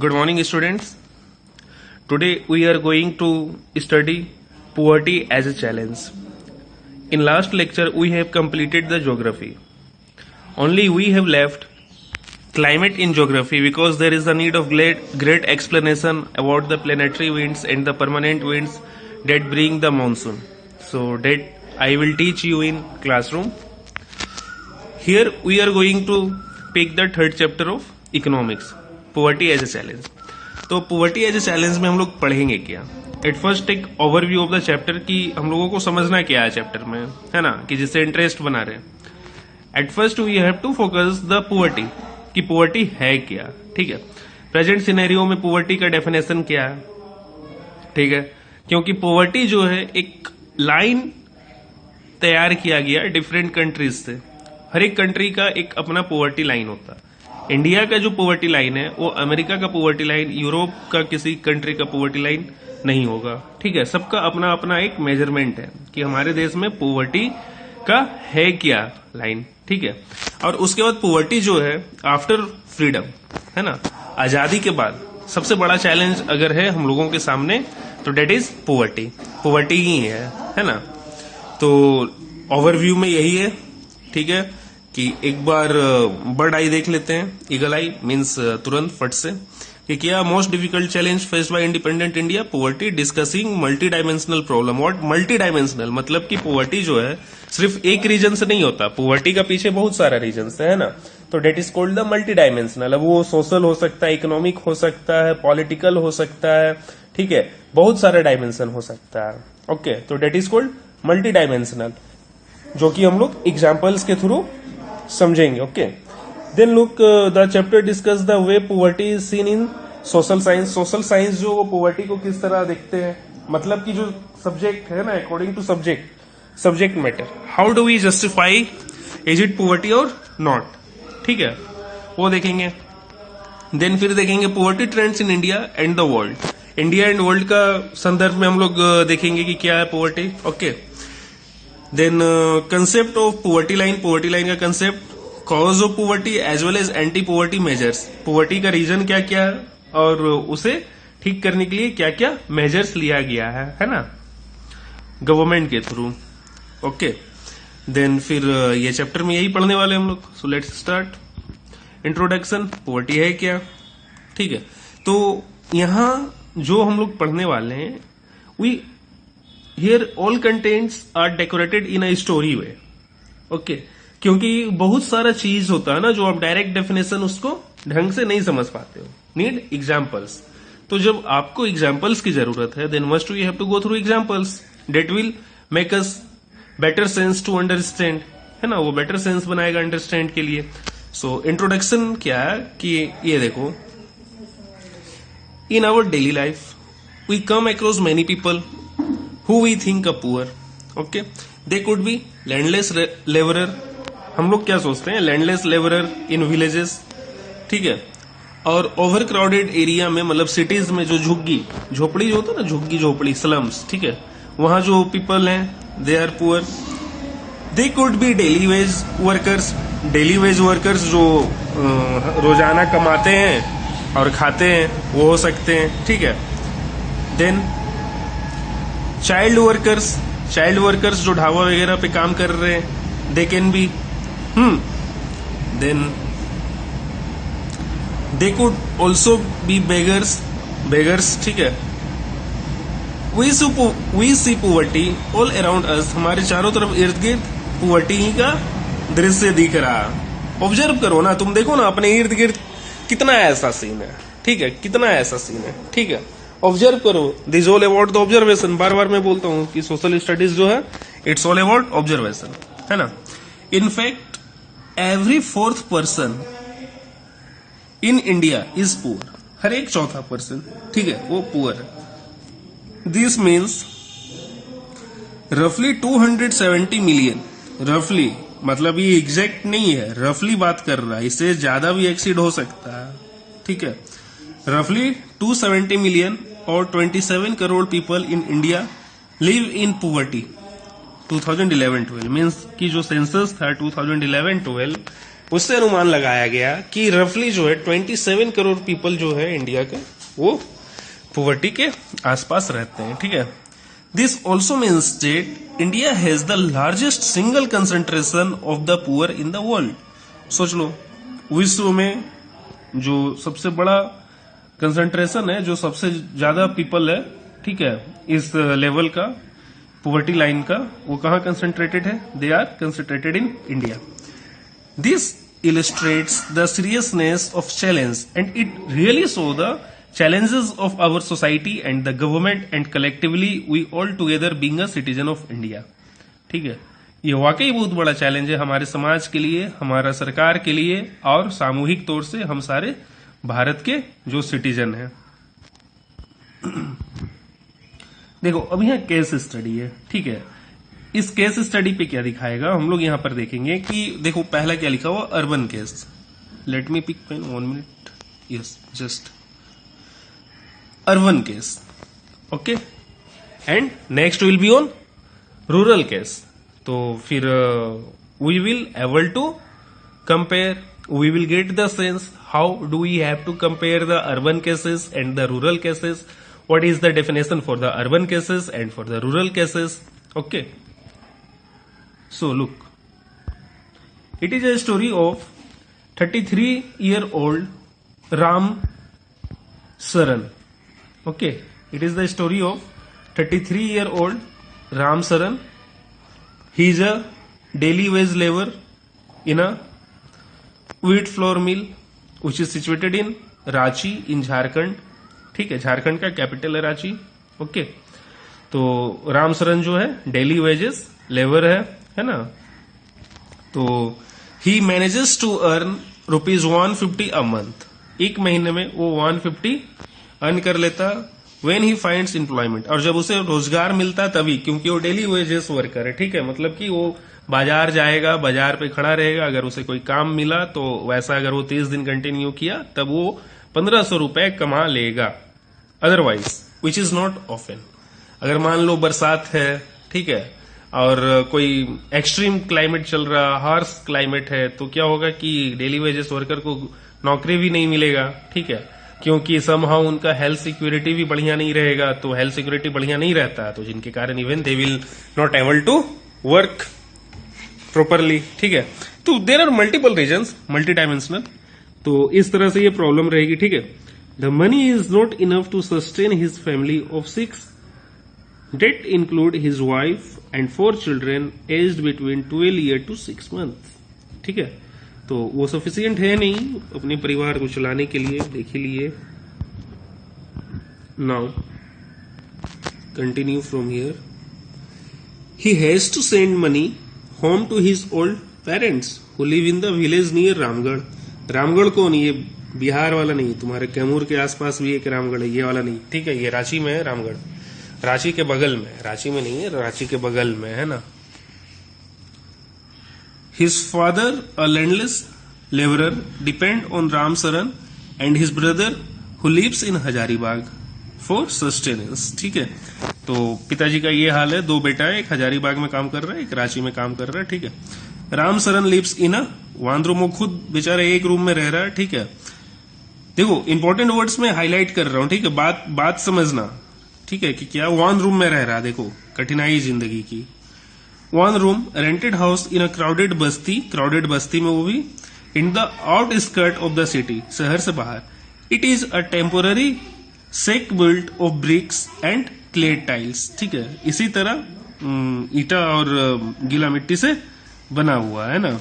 Good morning, students. Today we are going to study poverty as a challenge. In last lecture we have completed the geography. Only we have left climate in geography because there is a need of great explanation about the planetary winds and the permanent winds that bring the monsoon. So that I will teach you in classroom. Here we are going to pick the third chapter of economics. Poverty as a challenge. तो poverty as a challenge में हम लोग पढ़ेंगे क्या. At first एक overview of the chapter की हम लोगों को समझना क्या है चैप्टर में, है ना, कि जिससे इंटरेस्ट बना रहे. At first we have to focus the poverty कि पॉवर्टी है क्या. ठीक है, प्रेजेंट सिनेरियो में पॉवर्टी का डेफिनेशन क्या है. ठीक है, क्योंकि पॉवर्टी जो है एक लाइन तैयार किया गया डिफरेंट कंट्रीज से. हर एक कंट्री का एक अपना पॉवर्टी लाइन होता है. इंडिया का जो पॉवर्टी लाइन है वो अमेरिका का पॉवर्टी लाइन, यूरोप का किसी कंट्री का पॉवर्टी लाइन नहीं होगा. ठीक है, सबका अपना अपना एक मेजरमेंट है कि हमारे देश में पॉवर्टी का है क्या लाइन. ठीक है, और उसके बाद पॉवर्टी जो है आफ्टर फ्रीडम, है ना, आजादी के बाद सबसे बड़ा चैलेंज अगर है हम लोगों के सामने तो डेट इज पॉवर्टी. पॉवर्टी ही है ना. तो ओवरव्यू में यही है. ठीक है, कि एक बार बर्ड आई देख लेते हैं. ईगल आई मीन्स तुरंत फट से कि क्या most difficult challenge faced by independent India. Poverty discussing multi dimensional problem. What multi dimensional मतलब कि पॉवर्टी जो है सिर्फ एक रीजन से नहीं होता. पॉवर्टी का पीछे बहुत सारा रीजन है ना. तो that is called the multi dimensional. अब वो सोशल हो सकता है, इकोनॉमिक हो सकता है, पॉलिटिकल हो सकता है. ठीक है, बहुत सारे डायमेंशन हो सकता है. ओके, तो that is called multi dimensional, जो कि हम लोग एग्जाम्पल्स के थ्रू समझेंगे. Okay, then look the chapter discuss the way poverty is seen in social science. Social science जो वो पॉवर्टी को किस तरह देखते हैं, मतलब कि जो सब्जेक्ट है ना, according to subject matter, how do we justify is it poverty और नॉट. ठीक है, वो देखेंगे. देन फिर देखेंगे poverty trends in India and the world. India and world का संदर्भ में हम लोग देखेंगे कि क्या है poverty. Okay, then concept of poverty line का concept, cause of poverty as well as anti poverty measures. Poverty का रीजन क्या क्या है और उसे ठीक करने के लिए क्या क्या मेजर्स लिया गया है ना, गवर्नमेंट के थ्रू. ओके, देन फिर ये चैप्टर में यही पढ़ने वाले हम लोग. So let's start. Introduction, poverty है क्या. ठीक है, तो यहां जो हम लोग पढ़ने वाले हैं, we Here all contents are decorated in a story way. Okay, क्योंकि बहुत सारा चीज होता है ना जो आप डायरेक्ट डेफिनेशन उसको ढंग से नहीं समझ पाते हो. Need examples. तो जब आपको एग्जाम्पल्स की जरूरत है, then must we have to go through examples. That will make us better sense to understand, है ना, वो बेटर सेंस बनाएगा अंडरस्टैंड के लिए. सो इंट्रोडक्शन क्या है कि ये देखो, in our daily life we come across many people who we think are poor. Okay, they could be landless laborer. हम लोग क्या सोचते हैं, लैंडलेस लेबरर इन विलेजेस. ठीक है, और ओवर क्राउडेड एरिया में, मतलब सिटीज में जो झुग्गी झोपड़ी जो होता है ना, झुग्गी झोपड़ी स्लम्स. ठीक है, वहां जो पीपल हैं they are poor. They could be daily wage workers. Daily wage workers जो रोजाना कमाते हैं और खाते हैं, वो हो सकते हैं. ठीक है, देन चाइल्ड वर्कर्स जो ढाबा वगैरह पे काम कर रहे हैं, they can be. Then they could also be beggars. ठीक है, we see poverty all around us. हमारे चारों तरफ इर्द गिर्द पॉवर्टी ही का दृश्य दिख रहा. ऑब्जर्व करो ना, तुम देखो ना अपने इर्द गिर्द कितना ऐसा सीन है. ठीक है, कितना ऐसा सीन है. ठीक है, ऑब्जर्व करो. This all about the observation. बार बार मैं बोलता हूं कि सोशल स्टडीज जो है इट्स ऑल अबाउट ऑब्जर्वेशन, है ना. In fact every fourth person in India is poor. हर एक चौथा पर्सन, ठीक है, वो पुअर है. दिस मीन्स रफली 270 मिलियन. रफली मतलब ये एग्जैक्ट नहीं है, रफली बात कर रहा है, इससे ज्यादा भी एक्सीड हो सकता है. ठीक है, रफली 270 मिलियन और 27 crore people in India live in poverty. 2011-12 means की जो सेंसस था 2011-12, उससे अनुमान लगाया गया कि रफली जो है 27 करोड़ पीपल जो है इंडिया के वो पॉवर्टी के आसपास रहते हैं। ठीक है, this also means that India has the largest single concentration of the poor in the world. सोच लो, विश्व में जो सबसे बड़ा कंसंट्रेशन है, जो सबसे ज्यादा पीपल है, ठीक है, इस लेवल का पॉवर्टी लाइन का, वो कहां कंसंट्रेटेड है? They are concentrated in India. This illustrates the seriousness of challenge and it really show the challenges of our society and the government and collectively we all together being a citizen of India। ठीक है, ये वाकई बहुत बड़ा challenge है हमारे समाज के लिए, हमारा सरकार के लिए और सामूहिक तौर से हम सारे भारत के जो सिटीजन हैं। देखो अब यहाँ केस स्टडी है। ठीक है, इस केस स्टडी पे क्या दिखाएगा हम लोग यहां पर देखेंगे कि देखो पहला क्या लिखा हुआ, urban case. Let me pick pen 1 minute. Yes, just urban case. Okay, and next will be on rural case. तो फिर we will able to compare, we will get the sense how do we have to compare the urban cases and the rural cases, what is the definition for the urban cases and for the rural cases. Okay, so look, it is a story of 33-year-old Ram Saran. Okay, it is the story of 33-year-old Ram Saran. He is a daily wage laborer in a wheat flour mill which is situated in Ranchi in Jharkhand. ठीक है, झारखंड का capital है Ranchi. Okay, तो राम सरन जो है daily wages labour है ना। तो he manages to earn ₹150 a month. एक महीने में वो 150 अर्न कर लेता व्हेन ही फाइंड्स एम्प्लॉयमेंट, और जब उसे रोजगार मिलता तभी, क्योंकि वो डेली वेजेस वर्कर है। ठीक है, मतलब कि वो बाजार जाएगा, बाजार पे खड़ा रहेगा, अगर उसे कोई काम मिला तो वैसा अगर वो 30 दिन कंटिन्यू किया तब वो 1500 रुपए कमा लेगा। Otherwise which is not often, अगर मान लो बरसात है, ठीक है, और कोई एक्सट्रीम क्लाइमेट चल रहा, हार्श क्लाइमेट है, तो क्या होगा कि डेली वेजेस वर्कर को नौकरी भी नहीं मिलेगा। ठीक है, क्योंकि समहाउ उनका हेल्थ सिक्योरिटी भी बढ़िया नहीं रहेगा। तो हेल्थ सिक्योरिटी बढ़िया नहीं रहता तो जिनके कारण even they will not able to work properly. ठीक है, तो there are multiple reasons, multi dimensional. तो इस तरह से ये प्रॉब्लम रहेगी। ठीक है, the money is not enough to sustain his family of 6। Debt include his wife and 4 children aged between 12 years to 6 months। ठीक है, तो वो सफिशियंट है नहीं अपने परिवार को चलाने के लिए। देख ही लिए। Now continue from here. He has to send money home to his old parents who live in the village near Ramgarh. Ramgarh कौन? ये बिहार वाला नहीं, तुम्हारे कैमूर के आसपास भी एक रामगढ़ है, ये वाला नहीं। ठीक है, ये रांची में है रामगढ़, रांची के बगल में, रांची में नहीं है, रांची के बगल में है ना। His father a landless labourer depend on Ram Saran and his brother who lives in Hazaribagh for sustenance. ठीक है, तो पिताजी का ये हाल है, 2 बेटा है, एक हजारीबाग में काम कर रहा है, एक रांची में काम कर रहा है। ठीक है, Ram Saran lives in a 1 room, वो खुद बेचारे एक रूम में रह रहा है। ठीक है, देखो इंपॉर्टेंट वर्ड्स में हाईलाइट कर रहा हूं। ठीक है, बात समझना। ठीक है, कि क्या 1 रूम में रह रहा, देखो कठिनाई जिंदगी की। 1 room rented house in a crowded basti, crowded बस्ती में वो भी in the outskirt of the city, शहर से बाहर। It is a temporary shack built of bricks and clay tiles. ठीक है, इसी तरह ईटा और गीला मिट्टी से बना हुआ है ना।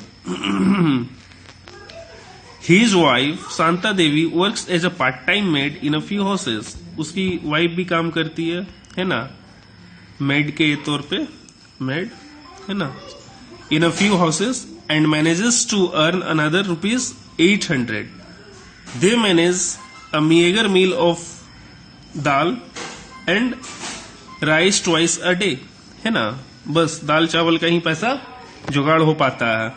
His wife Shanta Devi works as a part time maid in a few houses. उसकी वाइफ भी काम करती है ना, मेड के तौर पे, मेड है ना, in a few houses and manages to earn another ₹800। They manage a meager meal of dal and rice twice a day, है ना, बस दाल चावल का ही पैसा जुगाड़ हो पाता है।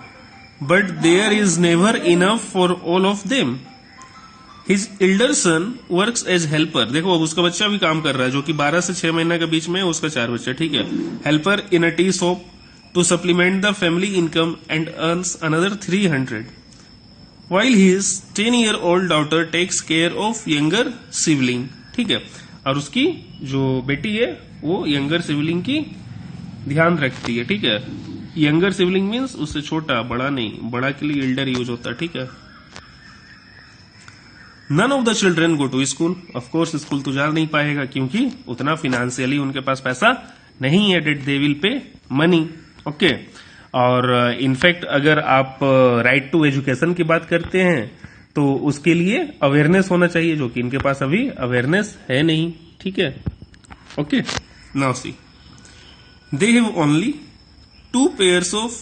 But there is never enough for all of them. His elder son works as helper। देखो अब उसका बच्चा भी काम कर रहा है, जो कि 12 से 6 महीने के बीच में उसका 4 बच्चा। ठीक है, helper in a tea shop to supplement the family income and earns another 300। while his 10-year-old daughter takes care of younger sibling. ठीक है, और उसकी जो बेटी है वो यंगर सिबलिंग की ध्यान रखती है. ठीक है, यंगर सिबलिंग मीन्स उससे छोटा, बड़ा नहीं, बड़ा के लिए एल्डर यूज होता है. ठीक है. None of the children go to school. Of course, school तो जा नहीं पाएगा क्योंकि उतना फिनेंशियली उनके पास पैसा नहीं है. Debt they will pay money. Okay. और इनफैक्ट अगर आप राइट टू एजुकेशन की बात करते हैं तो उसके लिए अवेयरनेस होना चाहिए, जो कि इनके पास अभी अवेयरनेस है नहीं. ठीक है. Okay. Now see, they have only 2 pairs of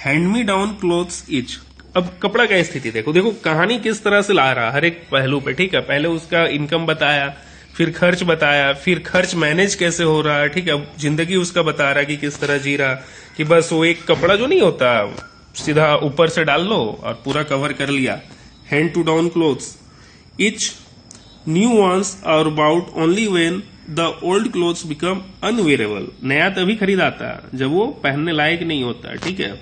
hand me down clothes each. अब कपड़ा का स्थिति देखो, देखो कहानी किस तरह से ला रहा हर एक पहलू पे. ठीक है, पहले उसका इनकम बताया, फिर खर्च बताया, फिर खर्च मैनेज कैसे हो रहा है. ठीक है, जिंदगी उसका बता रहा है कि किस तरह जी रहा, कि बस वो एक कपड़ा जो नहीं होता सीधा ऊपर से डाल लो और पूरा कवर कर लिया. Hand to down clothes each new ones are about only when the old clothes become unwearable. नया तभी खरीदाता है जब वो पहनने लायक नहीं होता. ठीक है.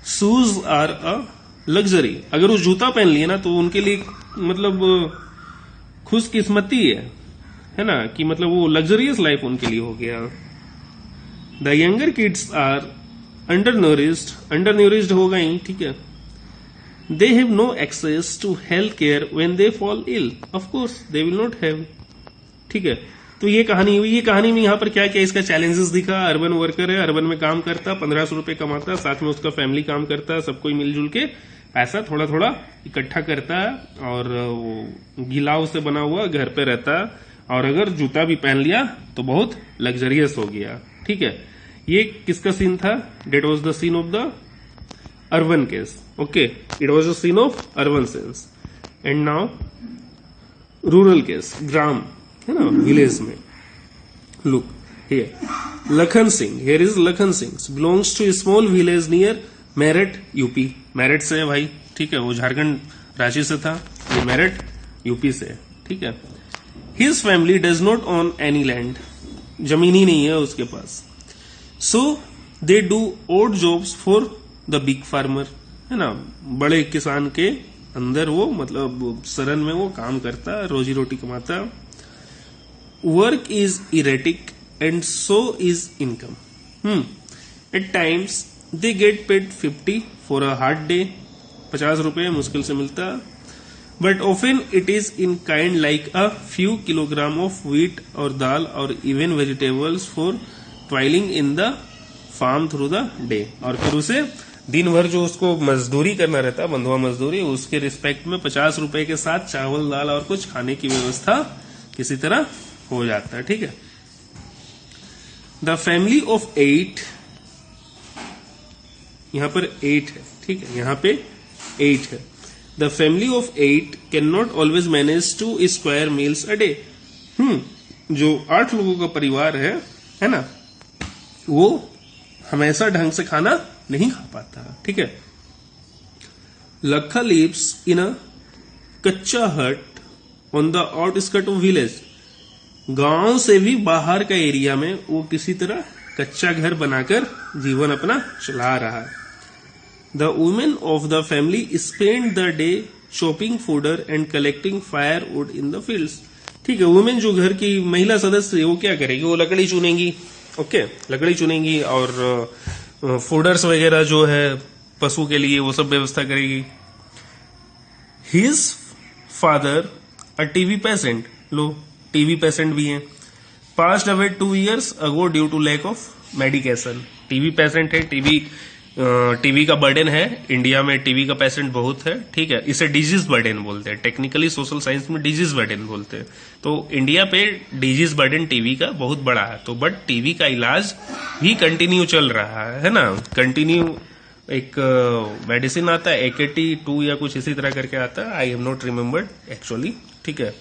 Shoes are a luxury. अगर वो जूता पहन लिए ना तो उनके लिए मतलब खुशकिस्मती है ना, कि मतलब वो लग्जरियस लाइफ उनके लिए हो गया. The younger kids are under हो गई. ठीक है. They have no access to health care when they fall ill. Of course they will not have. ठीक है. तो ये कहानी हुई. ये कहानी में यहाँ पर क्या क्या इसका चैलेंजेस दिखा. अर्बन वर्कर है, अर्बन में काम करता, 1500 रुपए कमाता, साथ में उसका फैमिली काम करता, सब कोई मिलजुल के पैसा थोड़ा थोड़ा इकट्ठा करता है और वो गिलाव से बना हुआ घर पे रहता है. और अगर जूता भी पहन लिया तो बहुत लग्जरियस हो गया. ठीक है. ये किसका सीन था? That was the scene of the urban case. Okay, it was the scene of urban sense. And now rural case, ग्राम है ना, विलेज में. Look here, Lakhan Singh. Here is Lakhan Singh, belongs to small village near Meerut, UP. Meerut से है भाई. ठीक है, वो झारखंड रांची से था, ये मेरठ यूपी से है. ठीक है. His family does not own any land. जमीन ही नहीं है उसके पास. So they do odd jobs for the big farmer. है ना, बड़े किसान के अंदर वो मतलब शरण में वो काम करता, रोजी रोटी कमाता. Work is erratic and so is income. At times they get paid 50 for a hard day. 50 रुपए मुश्किल से मिलता. But often it is in kind like a few kilogram of wheat or dal or even vegetables for toiling in the farm through the day. और फिर उसे दिन भर जो उसको मजदूरी करना रहता, बंधुआ मजदूरी, उसके रिस्पेक्ट में 50 रुपए के साथ चावल दाल और कुछ खाने की व्यवस्था किसी तरह हो जाता है. ठीक है. द फैमिली ऑफ 8, यहां पर 8 है. ठीक है, यहां पे 8 है. The family of 8 can not always manage to square meals a day. जो 8 लोगों का परिवार है ना, वो हमेशा ढंग से खाना नहीं खा पाता. ठीक है. लखा लिव्स इन अ कच्चा हट on the outskirt of village. गांव से भी बाहर का एरिया में वो किसी तरह कच्चा घर बनाकर जीवन अपना चला रहा है. The women of the family spend the day shopping fodder and collecting fire would in the fields. ठीक है. वुमेन जो घर की महिला सदस्य है वो क्या करेगी? वो लकड़ी चुनेंगी. ओके, लकड़ी चुनेंगी और फूडर्स वगैरह जो है पशु के लिए वो सब व्यवस्था करेगी. His father a TB patient. लो, टीवी पेशेंट भी हैं. Passed away 2 years ago due to lack of medication. TB patient है. टीवी का बर्डन है. इंडिया में टीवी का पेशेंट बहुत है. ठीक है. इसे डिजीज बर्डन बोलते हैं. टेक्निकली सोशल साइंस में डिजीज बर्डन बोलते हैं. तो इंडिया पे डिजीज बर्डन टीवी का बहुत बड़ा है. तो बट टीवी का इलाज भी कंटिन्यू चल रहा है ना. कंटिन्यू एक मेडिसिन आता है, AKT2 या कुछ इसी तरह करके आता है. I have not remembered actually. ठीक है,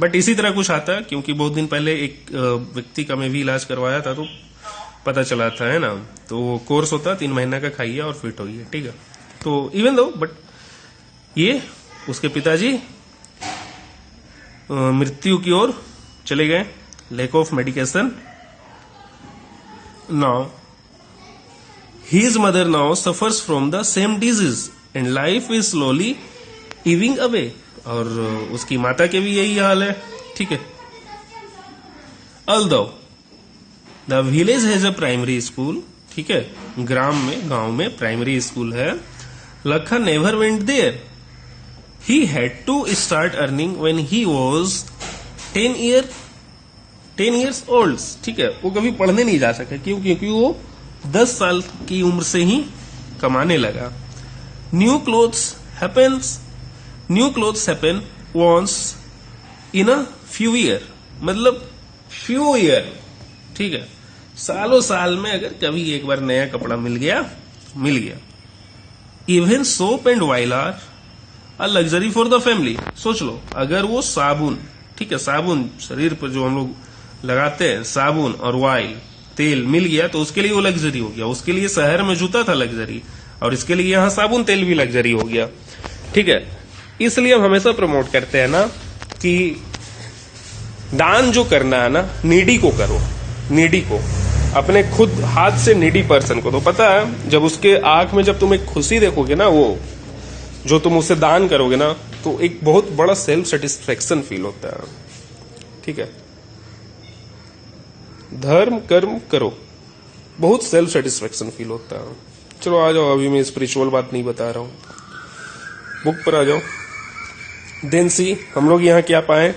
बट इसी तरह कुछ आता है क्योंकि बहुत दिन पहले एक व्यक्ति का मैं भी इलाज करवाया था तो पता चला था, है ना. तो कोर्स होता 3 महीना का, खाइए और फिट होइए. ठीक है. तो इवन दो बट ये उसके पिताजी मृत्यु की ओर चले गए, lack of medication. Now his mother now suffers from the same disease and life is slowly ebbing away. और उसकी माता के भी यही हाल है, ठीक है। Although the village has a primary school, ठीक है, गांव में प्राइमरी स्कूल है, Lakhan never went there. He had to start earning when he was 10 years old, ठीक है। वो कभी पढ़ने नहीं जा सका, क्यों? क्योंकि वो 10 साल की उम्र से ही कमाने लगा। New clothes happen once in a few year, मतलब फ्यू ईयर, ठीक है, सालों साल में अगर कभी एक बार नया कपड़ा मिल गया। Even soap and oil are a luxury for the family. सोच लो, अगर वो साबुन, ठीक है, साबुन शरीर पर जो हम लोग लगाते हैं, साबुन और वाइल तेल मिल गया तो उसके लिए वो लग्जरी हो गया। उसके लिए शहर में जूता था लग्जरी, और इसके लिए यहाँ साबुन तेल भी लग्जरी हो गया, ठीक है। इसलिए हम हमेशा प्रमोट करते हैं ना कि दान जो करना है ना, नीडी को करो, नीडी को, अपने खुद हाथ से नीडी पर्सन को। तो पता है, जब उसके आंख में जब तुम एक खुशी देखोगे ना, वो जो तुम उसे दान करोगे ना, तो एक बहुत बड़ा सेल्फ सेटिस्फेक्शन फील होता है, ठीक है। धर्म कर्म करो, बहुत सेल्फ सेटिस्फेक्शन फील होता है। चलो आ जाओ, अभी मैं स्पिरिचुअल बात नहीं बता रहा हूं, बुक पर आ जाओ। देन सी, हम लोग यहाँ क्या पाए?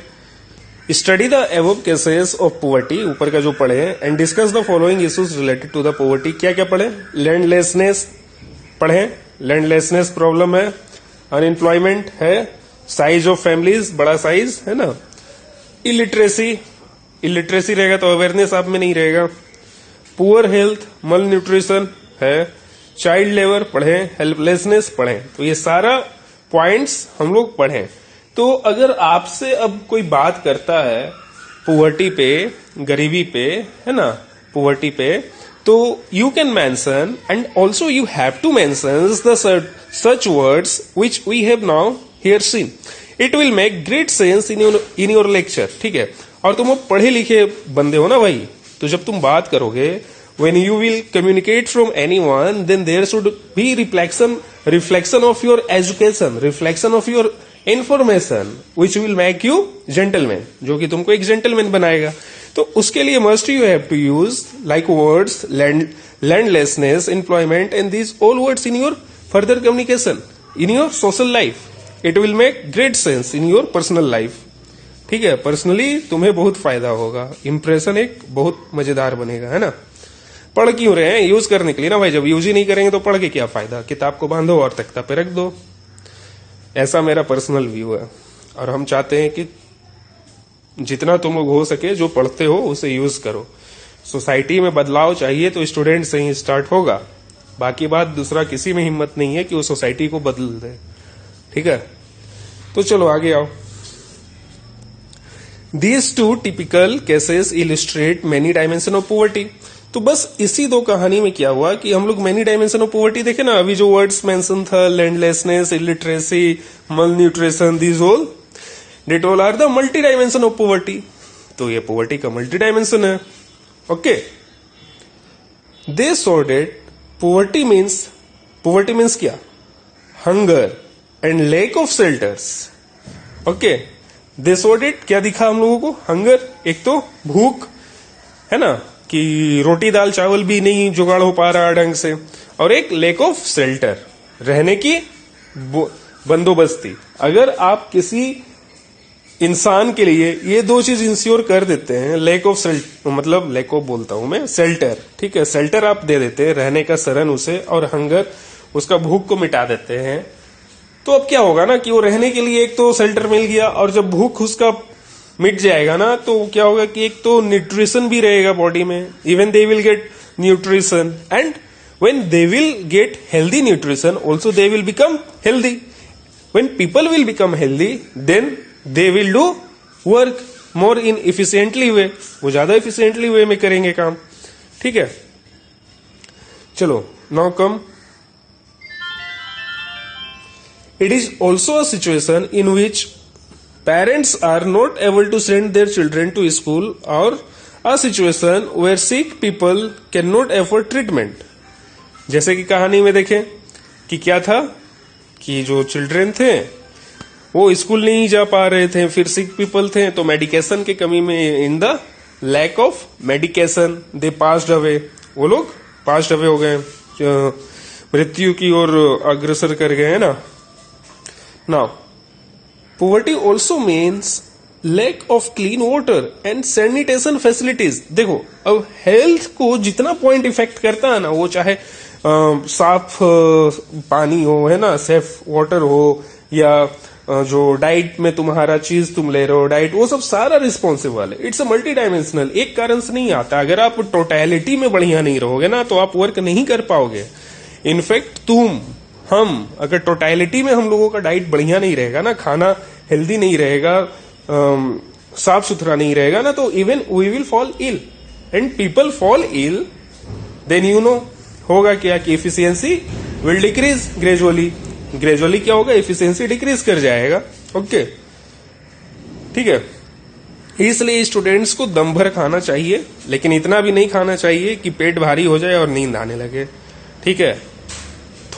Study the above cases of poverty, ऊपर का जो पढ़े, and discuss the following issues related to the poverty. क्या क्या पढ़े? लैंडलेसनेस पढ़े, लैंडलेसनेस प्रॉब्लम है, अनएम्प्लॉयमेंट है, साइज ऑफ फैमिलीज, बड़ा साइज है ना, इलिटरेसी रहेगा तो अवेयरनेस आप में नहीं रहेगा, पुअर हेल्थ, मल न्यूट्रिशन है, चाइल्ड लेबर पढ़े, हेल्पलेसनेस पढ़े। तो ये सारा पॉइंट्स हम लोग पढ़े। तो अगर आपसे अब कोई बात करता है पुअर्टी पे, गरीबी पे, है ना, पुअर्टी पे, तो you can mention and also you have to mention the such words which we have now here seen. It will make great sense in your lecture, ठीक है। और तुम पढ़े लिखे बंदे हो ना भाई, तो जब तुम बात करोगे, when you will communicate from anyone, then there should be reflection of your education, reflection of your information, which will make you gentleman, जो कि तुमको एक gentleman बनाएगा। तो उसके लिए must you have to use like words, landlessness, employment, and these all words in your further communication, in your social life. It will make great sense in your personal life, ठीक है। Personally तुम्हें बहुत फायदा होगा, impression एक बहुत मजेदार बनेगा, है ना। पढ़ क्यों रहे हैं? यूज करने के लिए ना भाई। जब यूज ही नहीं करेंगे तो पढ़ के क्या फायदा? किताब को बांधो और तख्ता पे रख दो। ऐसा मेरा पर्सनल व्यू है, और हम चाहते हैं कि जितना तुम लोग हो सके जो पढ़ते हो उसे यूज करो। सोसाइटी में बदलाव चाहिए तो स्टूडेंट से ही स्टार्ट होगा, बाकी बात दूसरा किसी में हिम्मत नहीं है कि वो सोसाइटी को बदल दे, ठीक है। तो चलो आगे आओ। These two typical cases illustrate many dimensions of poverty. तो बस इसी दो कहानी में क्या हुआ कि हम लोग मेनी डायमेंशन ऑफ पोवर्टी देखे ना। अभी जो वर्ड्स मेंशन था, landlessness, illiteracy, malnutrition, these all that all are the multi dimension of poverty. तो ये पोवर्टी का मल्टी डायमेंशन है, okay. They saw that poverty means क्या? Hunger and lack of shelters, okay. They saw that क्या दिखा हम लोगों को? हंगर, एक तो भूख है ना, कि रोटी दाल चावल भी नहीं जुगाड़ हो पा रहा ढंग से, और एक लेक ऑफ शेल्टर, रहने की बंदोबस्ती। अगर आप किसी इंसान के लिए ये दो चीज इंश्योर कर देते हैं, लेक ऑफ मतलब लेक ऑफ बोलता हूं मैं, शेल्टर, ठीक है, शेल्टर आप दे देते हैं, रहने का शरण उसे, और हंगर, उसका भूख को मिटा देते हैं, तो अब क्या होगा ना कि वो रहने के लिए एक तो शेल्टर मिल गया, और जब भूख उसका मिट जाएगा ना तो क्या होगा कि एक तो न्यूट्रिशन भी रहेगा बॉडी में, even they will get nutrition, and when they will get healthy nutrition also they will become healthy. When people will become healthy then they will do work more in efficiently way, वो ज्यादा efficiently वे में करेंगे काम, ठीक है। चलो now come, it is also a situation in which parents are not able to send their children to school, or a situation where sick people cannot afford treatment. जैसे कि कहानी में देखें कि क्या था कि जो चिल्ड्रन थे वो स्कूल नहीं जा पा रहे थे, फिर सिक पीपल थे, तो मेडिकेशन की कमी में, in the lack of medication they passed away, वो लोग पास्ड अवे हो गए, मृत्यु की ओर अग्रसर कर गए, है ना। Now poverty also means lack of clean water and sanitation facilities। देखो अब हेल्थ को जितना पॉइंट इफेक्ट करता है ना, वो चाहे साफ पानी हो, है ना, सेफ वाटर हो, या जो डाइट में तुम्हारा चीज तुम ले रहे हो डाइट, वो सब सारा रिस्पॉन्सिबल है। इट्स अ मल्टी डायमेंशनल, एक कारण से नहीं आता। अगर आप टोटलिटी में बढ़िया नहीं रहोगे ना तो आप वर्क नहीं कर पाओगे। इनफैक्ट हम अगर टोटलिटी में हम लोगों का डाइट बढ़िया नहीं रहेगा ना, खाना हेल्दी नहीं रहेगा, साफ सुथरा नहीं रहेगा ना, तो even we will fall ill, and people fall ill, then you know होगा क्या कि एफिशिएंसी विल डिक्रीज ग्रेजुअली क्या होगा, एफिशिएंसी डिक्रीज कर जाएगा। ओके, ठीक है। इसलिए स्टूडेंट्स को दम भर खाना चाहिए, लेकिन इतना भी नहीं खाना चाहिए कि पेट भारी हो जाए और नींद आने लगे, ठीक है।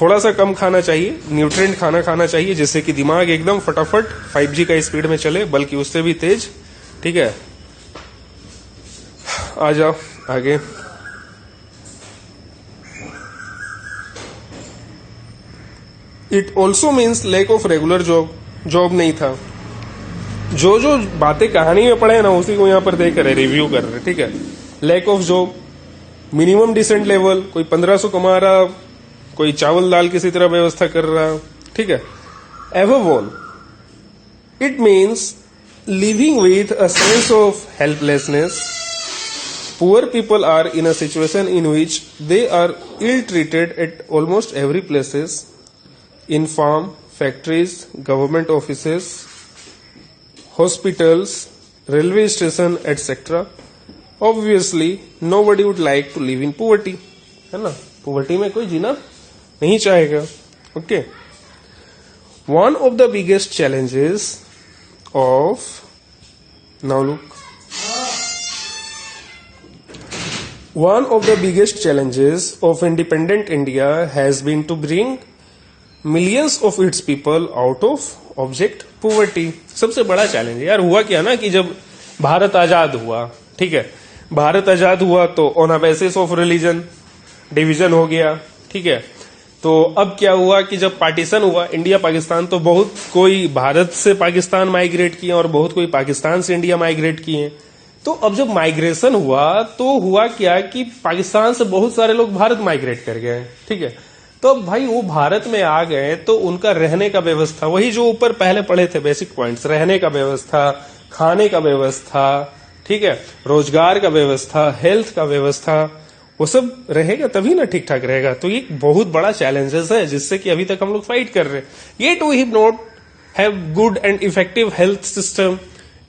थोड़ा सा कम खाना चाहिए, न्यूट्रिएंट खाना चाहिए, जिससे कि दिमाग एकदम फटाफट 5G का स्पीड में चले, बल्कि उससे भी तेज, ठीक है। आ जाओ आगे। It also means lack of regular job नहीं था। जो बातें कहानी में पढ़े ना, उसी को यहाँ पर देख रहे, रिव्यू कर रहे, ठीक है। Lack of job, minimum decent level, कोई 1500 कमा रहा, कोई चावल दाल किसी तरह व्यवस्था कर रहा, ठीक है। Above all it means living with a sense of helplessness. Poor people are in a situation in which they are ill treated at almost every places, in farm, factories, government offices, hospitals, railway station, etc. Obviously, nobody would like to live in poverty, है ना। poverty में कोई जीना नहीं चाहेगा। Okay. One of the biggest challenges of, now look, one of the biggest challenges of independent India has been to bring millions of its people out of object poverty. सबसे बड़ा challenge यार हुआ क्या ना कि जब भारत आजाद हुआ, ठीक है, भारत आजाद हुआ तो on a basis of religion division हो गया, ठीक है। तो अब क्या हुआ कि जब पार्टीशन हुआ इंडिया पाकिस्तान, तो बहुत कोई भारत से पाकिस्तान माइग्रेट किए और बहुत कोई पाकिस्तान से इंडिया माइग्रेट किए। तो अब जब माइग्रेशन हुआ तो हुआ क्या कि पाकिस्तान से बहुत सारे लोग भारत माइग्रेट कर गए, ठीक है। तो भाई वो भारत में आ गए तो उनका रहने का व्यवस्था, वही जो ऊपर पहले पढ़े थे बेसिक पॉइंट्स, रहने का व्यवस्था, खाने का व्यवस्था, ठीक है, रोजगार का व्यवस्था, हेल्थ का व्यवस्था, वो सब रहेगा तभी ना ठीक ठाक रहेगा। तो ये बहुत बड़ा चैलेंजेस है जिससे कि अभी तक हम लोग फाइट कर रहे हैं। Yet we have not have good and effective health system,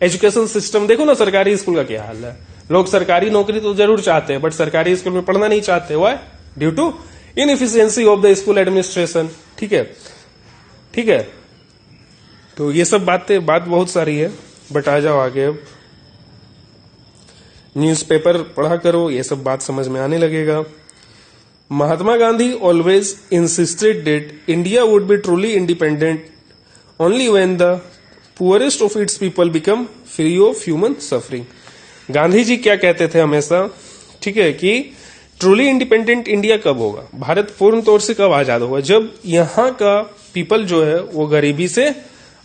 education system. देखो ना सरकारी स्कूल का क्या हाल है, लोग सरकारी नौकरी तो जरूर चाहते हैं बट सरकारी स्कूल में पढ़ना नहीं चाहते। Why? Due to inefficiency of the school administration, ठीक है, ठीक है। तो ये सब बात बहुत सारी है, बट आ जाओ आगे। अब न्यूज़पेपर पढ़ा करो, ये सब बात समझ में आने लगेगा। Mahatma Gandhi always insisted that India would be truly independent only when the poorest of its people become free of human suffering. Gandhi ji क्या कहते थे हमेशा, ठीक है, कि ट्रूली इंडिपेंडेंट इंडिया कब होगा, भारत पूर्ण तौर से कब आजाद होगा, जब यहाँ का पीपल जो है वो गरीबी से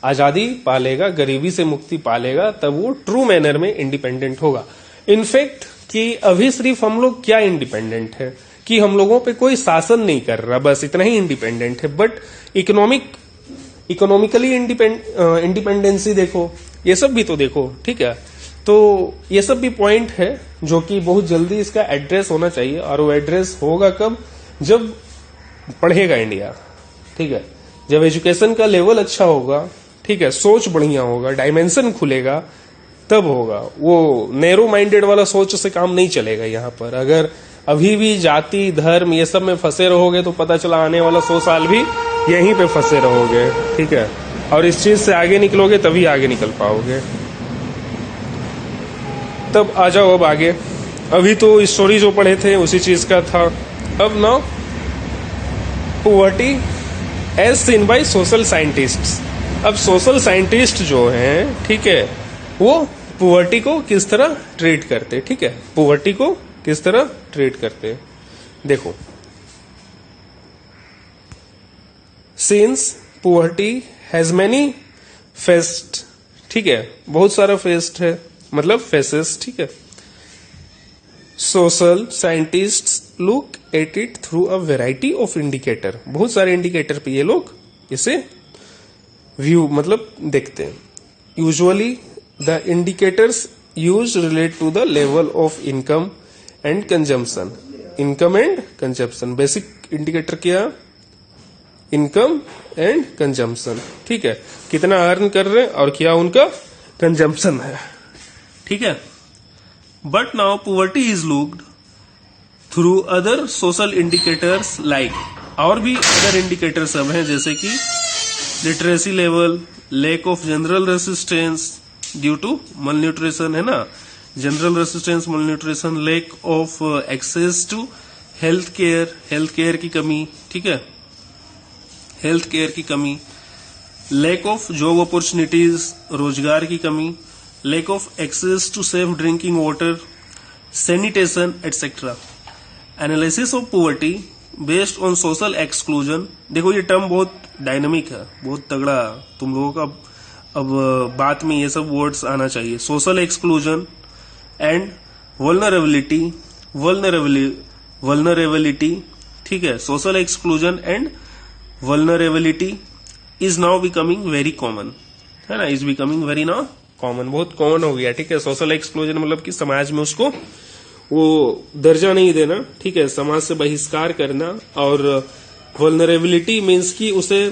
आजादी पालेगा, गरीबी से मुक्ति पालेगा, तब वो ट्रू मैनर में इंडिपेंडेंट होगा। इनफैक्ट कि अभी सिर्फ हम लोग क्या इंडिपेंडेंट है कि हम लोगों पे कोई शासन नहीं कर रहा, बस इतना ही इंडिपेंडेंट है। बट इकोनॉमिकली इंडिपेंडेंसी देखो, ये सब भी तो देखो, ठीक है। तो ये सब भी पॉइंट है जो कि बहुत जल्दी इसका एड्रेस होना चाहिए, और वो एड्रेस होगा कब, जब पढ़ेगा इंडिया, ठीक है, जब एजुकेशन का लेवल अच्छा होगा, ठीक है, सोच बढ़िया होगा, डायमेंशन खुलेगा, तब होगा। वो नैरो माइंडेड वाला सोच से काम नहीं चलेगा यहाँ पर। अगर अभी भी जाति धर्म ये सब में फंसे रहोगे तो पता चला आने वाला 100 साल भी यहीं पे फंसे रहोगे, ठीक है। और इस चीज से आगे निकलोगे तभी आगे निकल पाओगे। तब आ जाओ अब आगे। अभी तो स्टोरी जो पढ़े थे उसी चीज का था। अब now poverty as seen by social scientists. अब सोशल साइंटिस्ट जो हैं, ठीक है, वो पुअर्टी को किस तरह ट्रीट करते हैं, ठीक है, पुअर्टी को किस तरह ट्रीट करते हैं। देखो, since poverty has many fest, ठीक है, बहुत सारा फेस्ट है, मतलब फेसेस, ठीक है। Social scientists look at it through a variety of indicator, बहुत सारे इंडिकेटर पे ये लोग इसे व्यू मतलब देखते हैं। Usually the indicators use relate to the level of income and consumption. Income and consumption, basic indicator क्या, इनकम एंड कंजम्पशन, ठीक है, कितना अर्न कर रहे हैं और क्या उनका कंजम्पशन है, ठीक है। But now poverty is looked through other social indicators like, और भी अदर इंडिकेटर सब हैं, जैसे कि literacy level, lack of general resistance due to malnutrition, है ना, general resistance, malnutrition, lack of access to health care की कमी, ठीक है, हेल्थ केयर की कमी, लैक ऑफ जॉब अपॉर्चुनिटीज, रोजगार की कमी, lack of access to safe drinking water, sanitation etcetera. Analysis of poverty based on social exclusion. देखो ये टर्म बहुत डायनामिक है, बहुत तगड़ा, तुम लोगों का अब बात में ये सब वर्ड्स आना चाहिए। सोशल एक्सक्लूजन एंड वल्नरेबिलिटी, ठीक है, social exclusion and vulnerability is now becoming very common, है ना, is becoming very now common, बहुत कॉमन हो गया, ठीक है। सोशल एक्सक्लूजन मतलब कि समाज में उसको वो दर्जा नहीं देना, ठीक है, समाज से बहिष्कार करना, और वल्नरेबिलिटी मीन्स कि उसे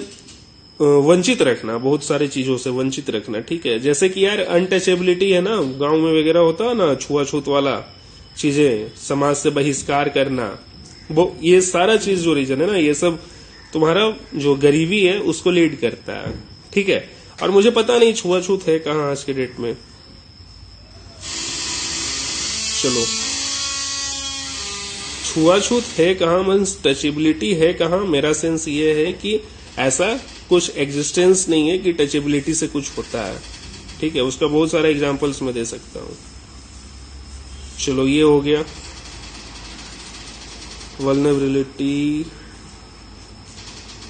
वंचित रखना, बहुत सारी चीजों से वंचित रखना, ठीक है। जैसे कि यार अनटचेबिलिटी है ना, गांव में वगैरह होता है ना, छुआछूत वाला चीजें, समाज से बहिष्कार करना, वो ये सारा चीज जो रीजन है ना, ये सब तुम्हारा जो गरीबी है उसको लीड करता है, ठीक है। और मुझे पता नहीं छुआछूत है कहाँ आज के डेट में, चलो छुआछूत है कहाँ, मीन्स टचेबिलिटी है कहाँ। मेरा सेंस ये है कि ऐसा कुछ एग्जिस्टेंस नहीं है कि टचेबिलिटी से कुछ होता है, ठीक है, उसका बहुत सारा एग्जांपल्स मैं दे सकता हूं। चलो ये हो गया वल्नरेबिलिटी।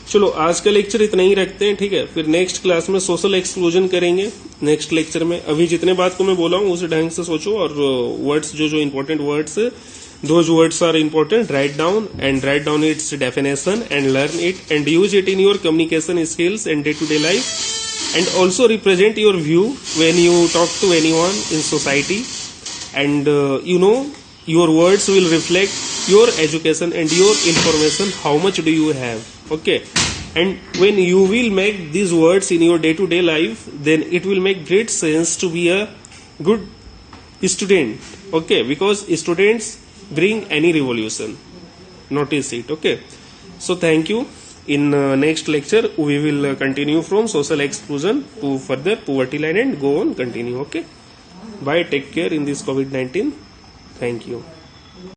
चलो आज का लेक्चर इतना ही रखते हैं, ठीक है, फिर नेक्स्ट क्लास में सोशल एक्सक्लूजन करेंगे नेक्स्ट लेक्चर में। अभी जितने बात को मैं बोला हूं उसे ढंग से सोचो, और वर्ड्स जो important words, those words are important, write down its definition and learn it and use it in your communication skills and day-to-day life, and also represent your view when you talk to anyone in society, and your words will reflect your education and your information, how much do you have, okay. And when you will make these words in your day-to-day life, then it will make great sense to be a good student, okay, because students bring any revolution, notice it, okay. So thank you. In next lecture we will continue from social exclusion to further poverty line and go on continue, okay. Bye, take care in this COVID-19. Thank you.